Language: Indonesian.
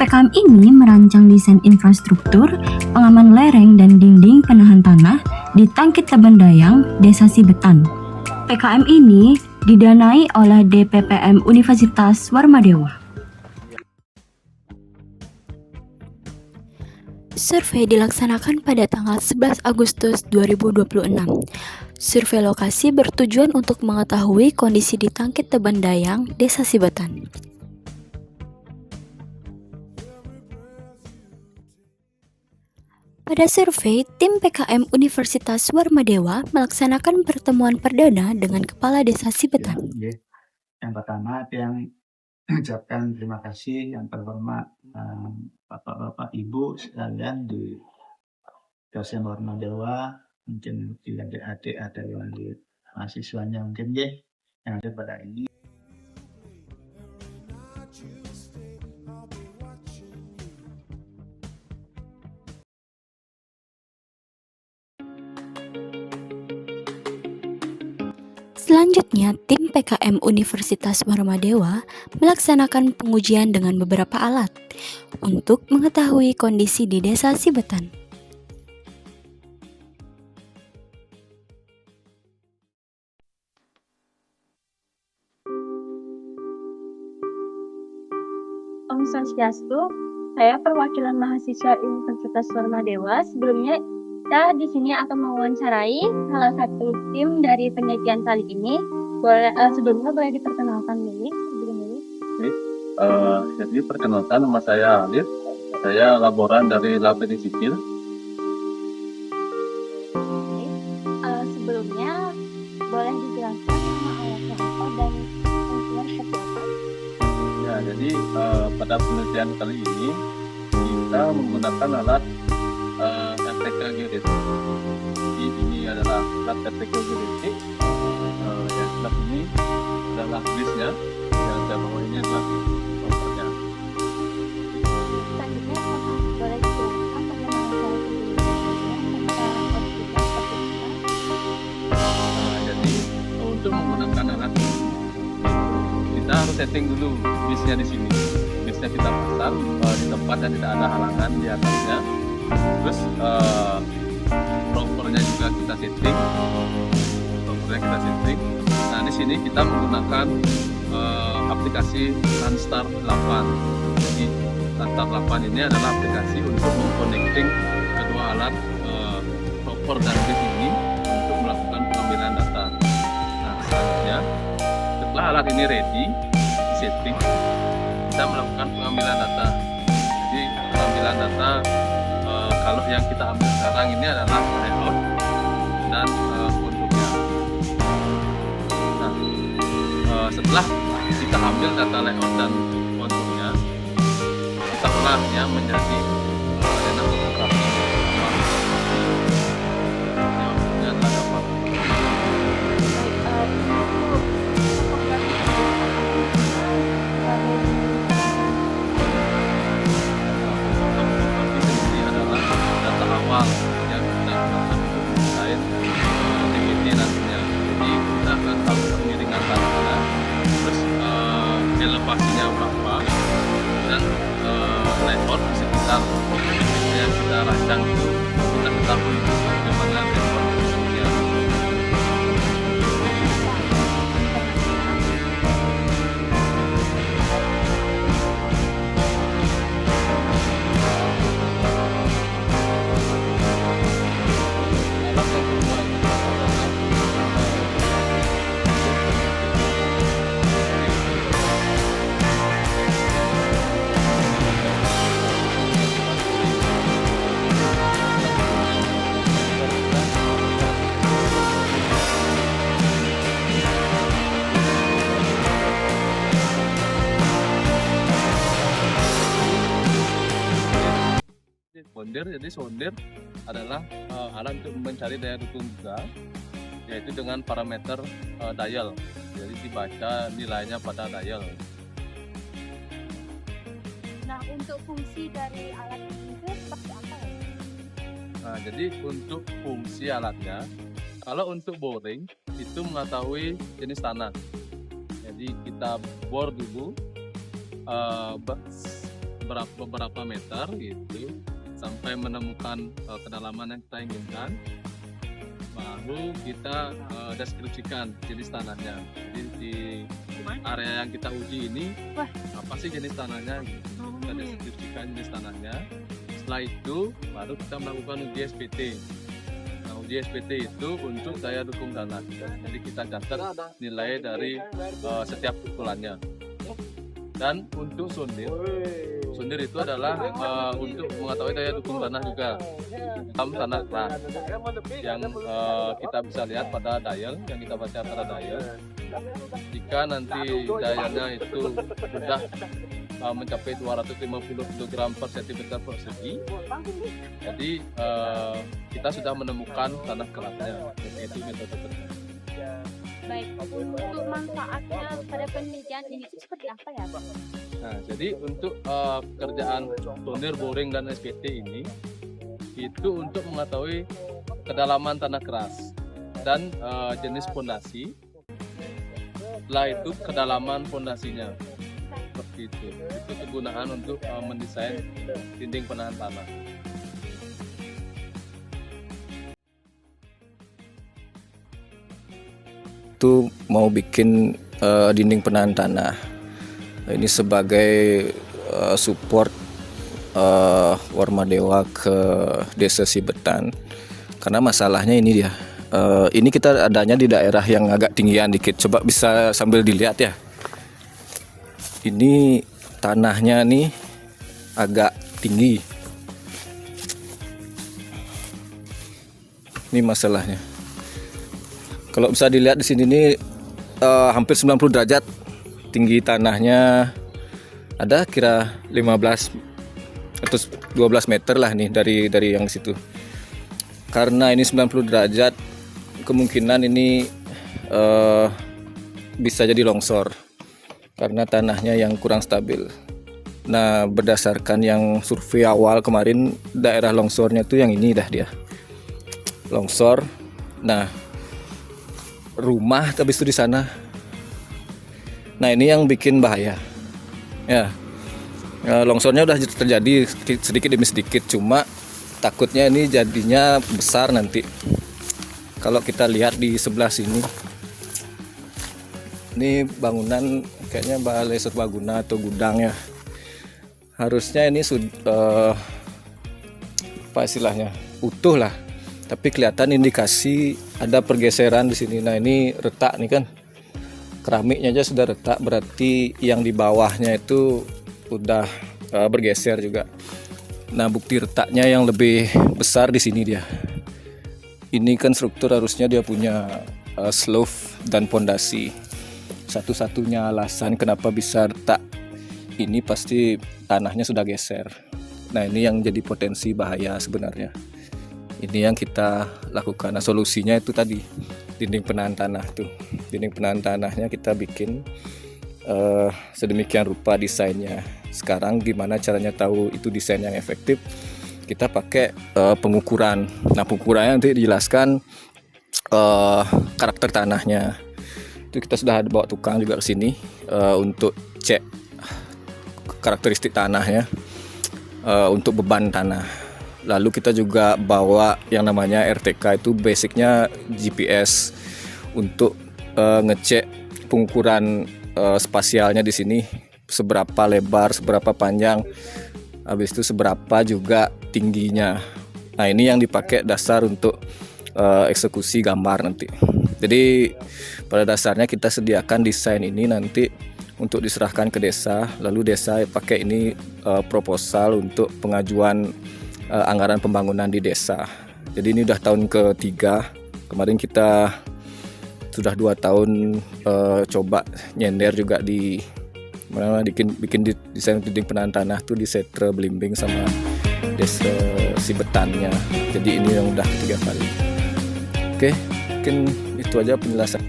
PKM ini merancang desain infrastruktur, pengaman lereng dan dinding penahan tanah di Tangkit Tebendayang, Desa Sibetan. PKM ini didanai oleh DPPM Universitas Warmadewa. Survei dilaksanakan pada tanggal 11 Agustus 2026. Survei lokasi bertujuan untuk mengetahui kondisi di Tangkit Tebendayang, Desa Sibetan. Pada survei, tim PKM Universitas Warmadewa melaksanakan pertemuan perdana dengan Kepala Desa Sibetan. Yang pertama, yang mengucapkan terima kasih yang terhormat Bapak-Bapak Ibu sekalian di dosen Warmadewa, mungkin di adik-adik ada yang di mahasiswanya mungkin yang ada pada ini. Selanjutnya, tim PKM Universitas Warmadewa melaksanakan pengujian dengan beberapa alat untuk mengetahui kondisi di Desa Sibetan. Om Swastiastu, saya perwakilan mahasiswa Universitas Warmadewa. Sebelumnya kita di sini akan mewawancarai salah satu tim dari penelitian kali ini. Sebelumnya boleh diperkenalkan dulu. Jadi perkenalkan, nama saya Alif. Saya laboran dari Lab Teknik Sipil. Sebelumnya boleh dijelaskan nama alatnya apa dan fungsinya seperti apa? Ya, jadi pada penelitian kali ini kita menggunakan alat RTK geodetik. Jadi ini adalah alat RTK geodetik. Alat ini adalah bisnya, yang saya bawa ini adalah kompornya. Selanjutnya boleh dijelaskan bagaimana cara Jadi untuk menggunakan alat ini, kita harus setting dulu bisnya di sini. Bisnya kita pasang di tempat yang tidak ada halangan di atasnya. Terus propernya juga kita setting. Nah, di sini kita menggunakan aplikasi Landstar 8. Jadi Landstar 8 ini adalah aplikasi untuk mengconnecting kedua alat proper dan bis ini untuk melakukan pengambilan data. Nah, selanjutnya setelah alat ini ready, di setting, kita melakukan pengambilan data. Jadi pengambilan data kalau yang kita ambil sekarang ini adalah layout dan konturnya. Nah, setelah kita ambil data layout dan konturnya, kita olahnya menjadi arena fotografi. Ini adalah gambar. Data awal yang kita gunakan untuk mendesain DPT nantinya. Jadi kita akan tahu kemiringan tanahnya, terus elevasinya berapa, dan layout di sekitar yang kita rancang itu kita ketahui bagaimana layout bentuknya. Jadi sonder adalah alat untuk mencari daya dukung juga, yaitu dengan parameter dial. Jadi dibaca nilainya pada dial. Nah, untuk fungsi dari alat ini seperti apa ya? Nah, jadi untuk fungsi alatnya, kalau untuk boring itu mengetahui jenis tanah. Jadi kita bor dulu beberapa meter gitu sampai menemukan kedalaman yang kita inginkan, baru kita deskripsikan jenis tanahnya. Jadi di area yang kita uji ini apa sih jenis tanahnya gitu. Kita deskripsikan jenis tanahnya. Setelah itu baru kita melakukan uji SPT. Nah, uji SPT itu untuk daya dukung tanah. Jadi kita catat nilai dari setiap pukulannya. Dan untuk sondir itu adalah untuk mengetahui daya dukung tanah juga dalam tanah keras yang kita bisa lihat pada dial, yang kita baca pada dial. Jika nanti dayanya itu sudah mencapai 250 kg per cm persegi, jadi kita sudah menemukan tanah kerasnya. Itu metode terbaik. Baik, untuk manfaatnya pada penelitian ini seperti apa ya, Pak? Nah, jadi untuk pekerjaan sondir, boring, dan SPT ini itu untuk mengetahui kedalaman tanah keras dan jenis fondasi. Setelah itu kedalaman fondasinya seperti itu. Itu kegunaan untuk mendesain dinding penahan tanah. Itu mau bikin dinding penahan tanah. Ini sebagai support Warmadewa ke Desa Sibetan. Karena masalahnya ini dia. Ini kita adanya di daerah yang agak tinggian dikit. Coba bisa sambil dilihat ya. Ini tanahnya nih agak tinggi. Ini masalahnya. Kalau bisa dilihat di sini nih hampir 90 derajat tinggi tanahnya, ada kira 15 atau 12 meter lah nih dari yang situ. Karena ini 90 derajat, kemungkinan ini bisa jadi longsor karena tanahnya yang kurang stabil. Nah, berdasarkan yang survei awal kemarin, daerah longsornya tuh yang ini dah dia. Longsor. Nah, rumah habis itu di sana. Nah, ini yang bikin bahaya. Ya. Longsornya udah terjadi sedikit demi sedikit, cuma takutnya ini jadinya besar nanti. Kalau kita lihat di sebelah sini. Ini bangunan kayaknya balai serbaguna atau gudang ya. Harusnya ini apa istilahnya? Utuh lah. Tapi kelihatan indikasi ada pergeseran di sini. Nah, ini retak nih kan. Keramiknya aja sudah retak, berarti yang di bawahnya itu udah bergeser juga. Nah, bukti retaknya yang lebih besar di sini dia. Ini kan struktur harusnya dia punya slope dan pondasi. Satu-satunya alasan kenapa bisa retak ini pasti tanahnya sudah geser. Nah, ini yang jadi potensi bahaya sebenarnya. Ini yang kita lakukan. Nah, solusinya itu tadi dinding penahan tanah tuh. Dinding penahan tanahnya kita bikin sedemikian rupa desainnya. Sekarang gimana caranya tahu itu desain yang efektif? Kita pakai pengukuran. Nah, pengukurannya nanti dijelaskan karakter tanahnya. Itu kita sudah bawa tukang juga ke sini untuk cek karakteristik tanahnya, untuk beban tanah. Lalu kita juga bawa yang namanya RTK, itu basicnya GPS untuk ngecek pengukuran spasialnya di sini, seberapa lebar, seberapa panjang, habis itu seberapa juga tingginya. Nah, ini yang dipakai dasar untuk eksekusi gambar nanti. Jadi pada dasarnya kita sediakan desain ini nanti untuk diserahkan ke desa, lalu desa pakai ini proposal untuk pengajuan anggaran pembangunan di desa. Jadi ini udah tahun ketiga. Kemarin kita sudah 2 tahun coba nyender juga di mana bikin desain dinding penahan tanah tuh di Setre Belimbing sama Desa Sibetannya. Jadi ini yang udah ketiga kali. Oke, mungkin itu aja penjelasan.